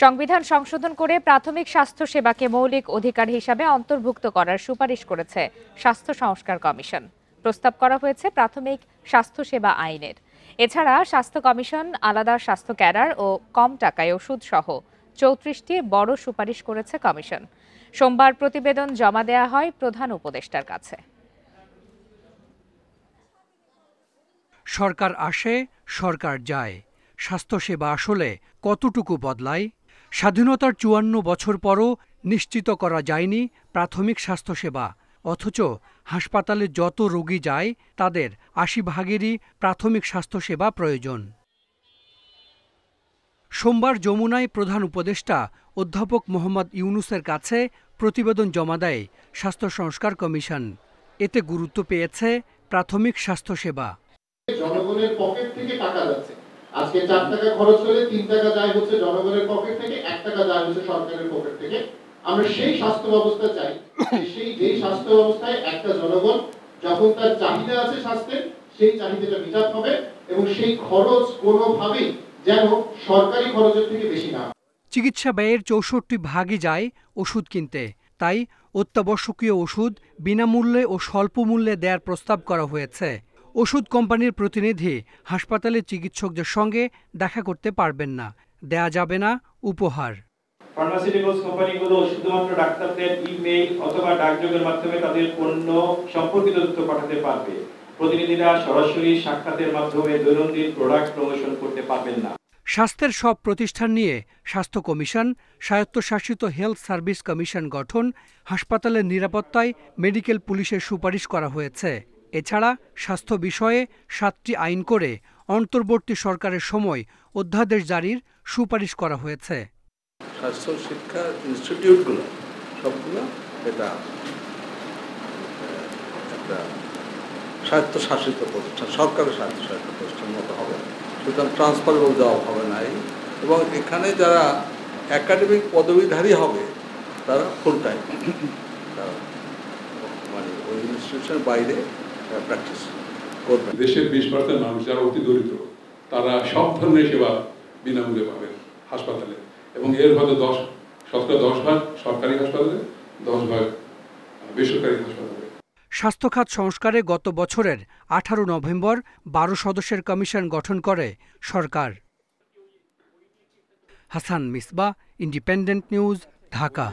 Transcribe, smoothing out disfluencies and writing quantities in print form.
সংবিধান সংশোধন করে প্রাথমিক স্বাস্থ্য সেবাকে মৌলিক অধিকার হিসাবে অন্তর্ভুক্ত করার সুপারিশ করেছে স্বাস্থ্য সংস্কার কমিশন। প্রস্তাব করা হয়েছে প্রাথমিক স্বাস্থ্য সেবা আইনের। এছাড়া স্বাস্থ্য কমিশন আলাদা স্বাস্থ্য ক্যাডার ও কম টাকায় ওষুধ সহ ৩৪টি বড় সুপারিশ করেছে কমিশন। সোমবার প্রতিবেদন জমা দেয়া হয় প্রধান উপদেষ্টার কাছে। সরকার আসে, সরকার যায়। স্বাস্থ্যসেবা আসলে কতটুকু বদলায়? স্বাধীনতার ৫৪ বছর পরও নিশ্চিত করা যায়নি প্রাথমিক স্বাস্থ্যসেবা, অথচ হাসপাতালে যত রোগী যায় তাদের ৮০ ভাগেরই প্রাথমিক স্বাস্থ্যসেবা প্রয়োজন। সোমবার যমুনায় প্রধান উপদেষ্টা অধ্যাপক মোহাম্মদ ইউনূসের কাছে প্রতিবেদন জমা দেয় স্বাস্থ্য সংস্কার কমিশন। এতে গুরুত্ব পেয়েছে প্রাথমিক স্বাস্থ্যসেবা। জনগণের পকেট থেকে টাকা যাচ্ছে। আজকে ৪ টাকা খরচ হলে ৩ টাকা যায় হচ্ছে জনগণের পকেট থেকে, ১ টাকা যায় হচ্ছে সরকারের পকেট থেকে। আমরা সেই স্বাস্থ্য ব্যবস্থা চাই, যে স্বাস্থ্য ব্যবস্থায় একটা জনগণ যখন তার চাহিদা আছে স্বাস্থ্যের, সেই চাহিদাটা মিটাতে হবে এবং সেই খরচ কোনোভাবেই যেন সরকারি খরচের থেকে বেশি না। চিকিৎসা ব্যয়ের ৬৪ ভাগই যায় ওষুধ কিনতে। তাই অত্যাবশ্যকীয় ওষুধ বিনামূল্যে ও স্বল্প মূল্যে দেওয়ার প্রস্তাব করা হয়েছে। ওষুধ কোম্পানির প্রতিনিধি হাসপাতালে চিকিৎসকদের সঙ্গে দেখা করতে পারবেন না, দেয়া যাবে না উপহার। ফার্মাসিউটিক্যালস কোম্পানিগুলো শুধুমাত্র ডাক্তারদের ইমেইল অথবা ডাকযোগের মাধ্যমে তাদের পণ্য সম্পর্কিত তথ্য পাঠাতে পারবে। প্রতিনিধিরা সরাসরি সাক্ষাতের মাধ্যমে দৈনন্দিন প্রোডাক্ট প্রমোশন করতে পারবেন না। স্বাস্থ্যের সব প্রতিষ্ঠান নিয়ে স্বাস্থ্য কমিশন, স্বায়ত্তশাসিত হেলথ সার্ভিস কমিশন গঠন, হাসপাতালের নিরাপত্তায় মেডিকেল পুলিশের সুপারিশ করা হয়েছে। এছাড়া স্বাস্থ্য বিষয়ে ৭টি আইন করে অন্তর্বর্তী সরকারের সময় অধ্যাদেশ জারির সুপারিশ করা হয়েছে। স্বাস্থ্য শিক্ষা ইনস্টিটিউটগুলো সবগুলো এটা একটা স্বায়ত্তশাসিত প্রতিষ্ঠান, সরকারের স্বায়ত্তশাসিত প্রতিষ্ঠান মতো হবে, সুতরাং ট্রান্সফারেবল জব হবে না। এবং এখানে যারা একাডেমিক পদবীধারী হবে তারা ফুল টাইম, মানে ওই ইনস্টিটিউশনের বাইরে প্র্যাকটিস করবে। দেশের ২০% মানুষ যারা অতি দরিদ্র তারা সব ধরনের সেবা বিনামূল্যে পাবেন হাসপাতালে, এবং এর হয়তো ১০ ভাগ সরকারি হাসপাতালে, ১০ ভাগ বেসরকারি হাসপাতালে। স্বাস্থ্য খাত সংস্কারে গত বছরের ১৮ নভেম্বর ১২ সদস্যের কমিশন গঠন করে সরকার। Hasan Misbah, Independent News, Dhaka.